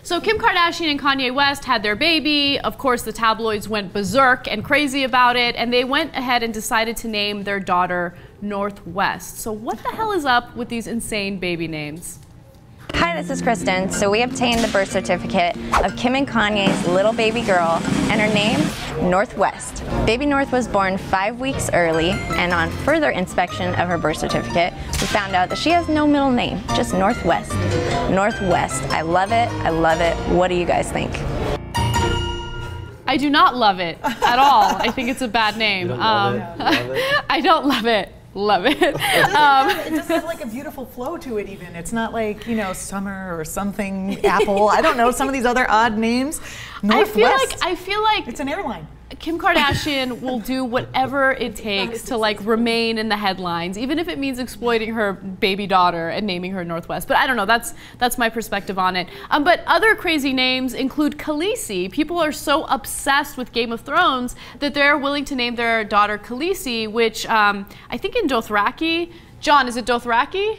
So Kim Kardashian and Kanye West had their baby. Of course, the tabloids went berserk and crazy about it, and they went ahead and decided to name their daughter Northwest. So what the hell is up with these insane baby names? Hi, this is Kristen. So we obtained the birth certificate of Kim and Kanye's little baby girl, and her name, Northwest. Baby North was born 5 weeks early, and on further inspection of her birth certificate, we found out that she has no middle name, just Northwest. Northwest. I love it. I love it. What do you guys think? I do not love it at all. I think it's a bad name. You don't love it? Love it? I don't love it. Love it. It just has like a beautiful flow to it even. It's not like, you know, Summer or something, Apple. I don't know, some of these other odd names. Northwest. I feel like it's an airline. Kim Kardashian will do whatever it takes to like remain in the headlines, even if it means exploiting her baby daughter and naming her Northwest. But I don't know, that's my perspective on it. But other crazy names include Khaleesi. People are so obsessed with Game of Thrones that they're willing to name their daughter Khaleesi, which I think in Dothraki, John, is it Dothraki?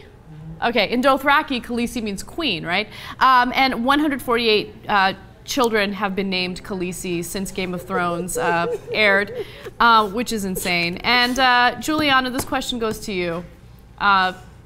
Okay, in Dothraki, Khaleesi means queen, right? And 148 children have been named Khaleesi since Game of Thrones aired, which is insane. And Julianna, this question goes to you.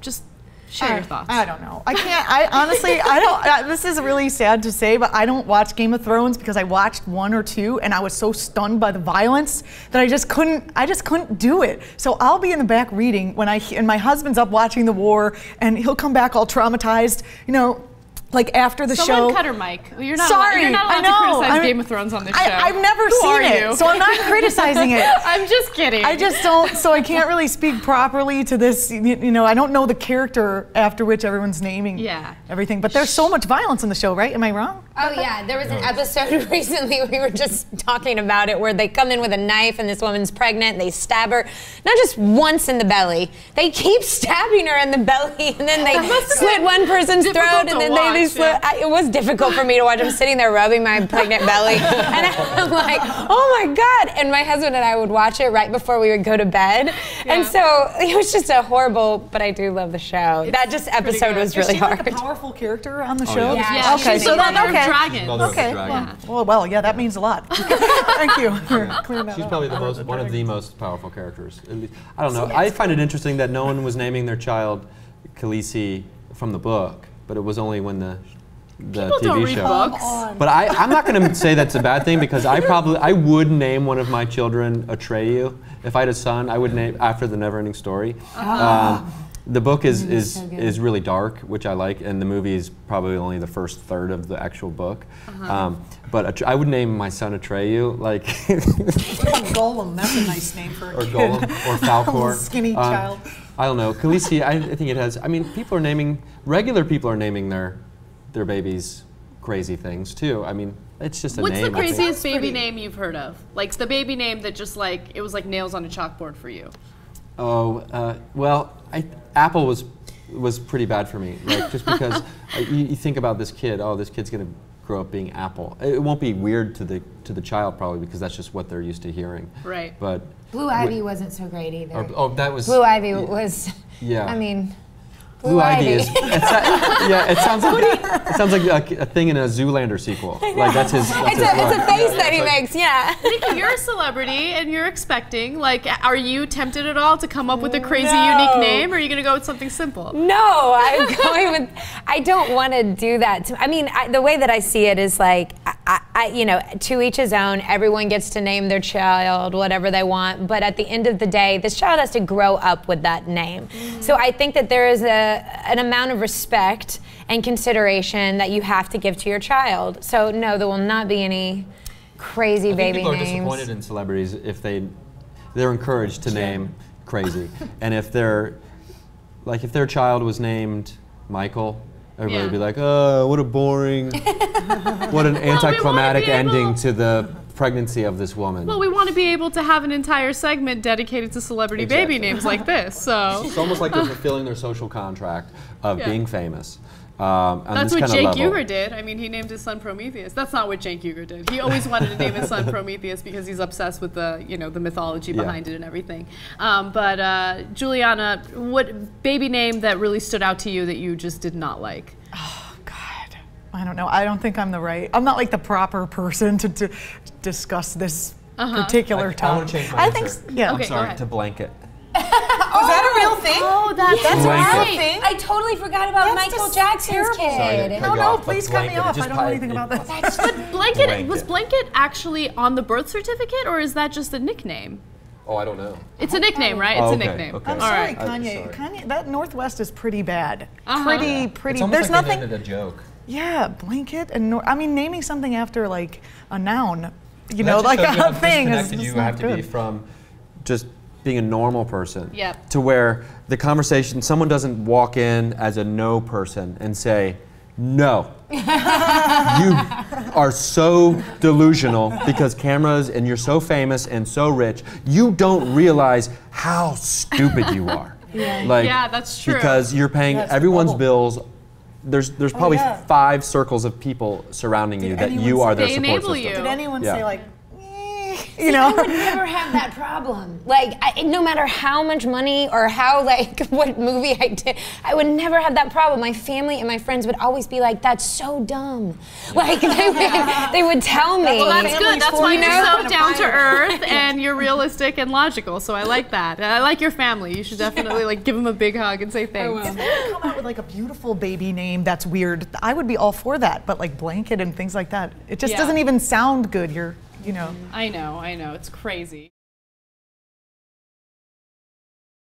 Just share your thoughts. I don't know. I can't. I honestly, I don't. This is really sad to say, but I don't watch Game of Thrones because I watched 1 or 2, and I was so stunned by the violence that I just couldn't do it. So I'll be in the back reading when and my husband's up watching the war, and he'll come back all traumatized, you know. Like after the show. Someone cut her mic. You're not Sorry, allowed to criticize Game of Thrones on this show. I've never seen it, so I'm not criticizing it. I'm just kidding. I just don't, so I can't really speak properly to this, you know, I don't know the character after which everyone's naming everything, but there's so much violence in the show, right? Am I wrong? Oh yeah, there was an episode recently, we were just talking about it, where they come in with a knife and this woman's pregnant, and they stab her, not just once in the belly, they keep stabbing her in the belly, and then they slit one person's throat, and then it was difficult for me to watch. I'm sitting there rubbing my pregnant belly, and I'm like, oh my God. And my husband and I would watch it right before we would go to bed. And so it was just a horrible, but I do love the show. That episode was really hard. Is she like a powerful character on the show? Yeah. Okay, so then, Dragon. Okay. Well, yeah, that means a lot. Thank you for clearing that up. She's probably one of the most powerful characters. I don't know. I find it interesting that no one was naming their child Khaleesi from the book, but it was only when the TV show. Books. But I'm not going to say that's a bad thing, because I would name one of my children Atreyu. If I had a son, I would name after the Neverending Story. The book is really dark, which I like, and the movie is probably only the first third of the actual book. But I would name my son Atreyu, like. What about Golem? That's a nice name for a kid. Or Golem, or Falcor. Skinny child. I don't know. Khaleesi, I think it has. I mean, regular people are naming their babies crazy things too. I mean, it's just a name. What's the craziest baby name you've heard of? Like the baby name that just like it was like nails on a chalkboard for you. Oh, well, Apple was pretty bad for me. Like just because you think about this kid. Oh, this kid's gonna grow up being Apple. It won't be weird to the child probably, because that's just what they're used to hearing. Right. But Blue Ivy wasn't so great either. That was Blue Ivy was. Yeah. I mean. Blue Ivy is. It sounds like a thing in a Zoolander sequel. Like that's his. It's a face that he makes. Yeah. Nikki, you're a celebrity and you're expecting. Like, are you tempted at all to come up with a crazy, unique name, or are you gonna go with something simple? No, I'm going with. I don't want to do that. I mean, the way that I see it is like, you know, to each his own. Everyone gets to name their child whatever they want, but at the end of the day, this child has to grow up with that name. So I think that there is an amount of respect and consideration that you have to give to your child. So no, there will not be any crazy baby names. People are disappointed in celebrities if they're encouraged to name crazy, and if their child was named Michael, everybody would be like, oh, what a boring, what an anticlimactic ending to the pregnancy of this woman. Well, we want to be able to have an entire segment dedicated to celebrity baby names like this. So it's almost like they're fulfilling their social contract of being famous. That's what Jake Uger did. I mean, he named his son Prometheus. That's not what Jake Uger did. He always wanted to name his son Prometheus because he's obsessed with the, you know, the mythology behind it and everything. But Julianna, what baby name that really stood out to you that you just did not like? Oh God. I don't know. I don't think I'm I'm not like the proper person to discuss this particular topic. I want to change my answer. Yeah. Okay, I'm sorry, go ahead. to blanket. Is that a real thing? Oh, that's Blanket. right. I totally forgot about That's Michael just Jackson's terrible. Sorry to kid. cut you No, off, but please cut me blanket, off. just I don't know anything about that. But blanket was blanket actually on the birth certificate, or is that just a nickname? Oh, I don't know. It's a nickname, right? Oh, It's a okay, nickname. okay. I'm All sorry, right. Kanye. sorry. Kanye. That Northwest is pretty bad. Yeah. Pretty. It's almost There's like they nothing. made it a joke. Yeah, blanket and I mean, naming something after like a noun, you That know, just like shows you how a thing is disconnected just you not have to be good. from just being a normal person. Yep. To where the conversation, someone doesn't walk in as a no person and say, no. You are so delusional because cameras and you're so famous and so rich. You don't realize how stupid you are. Like, Yeah, that's true. Because you're paying That's the everyone's bubble. bills. There's probably yeah. 5 circles of people surrounding you that anyone you are their They support enable system. you. Did anyone Yeah. say like, you know? I would never have that problem. Like, no matter how much money or how, like, what movie I did, I would never have that problem. My family and my friends would always be like, that's so dumb. Like, they would tell me. Well, that's good. That's why you you're know? so down to earth and you're realistic and logical. So I like that. And I like your family. You should definitely like give them a big hug and say thanks. If they would come out with like a beautiful baby name that's weird, I would be all for that. But like blanket and things like that, it just Yeah. doesn't even sound good. You know. I know. It's crazy.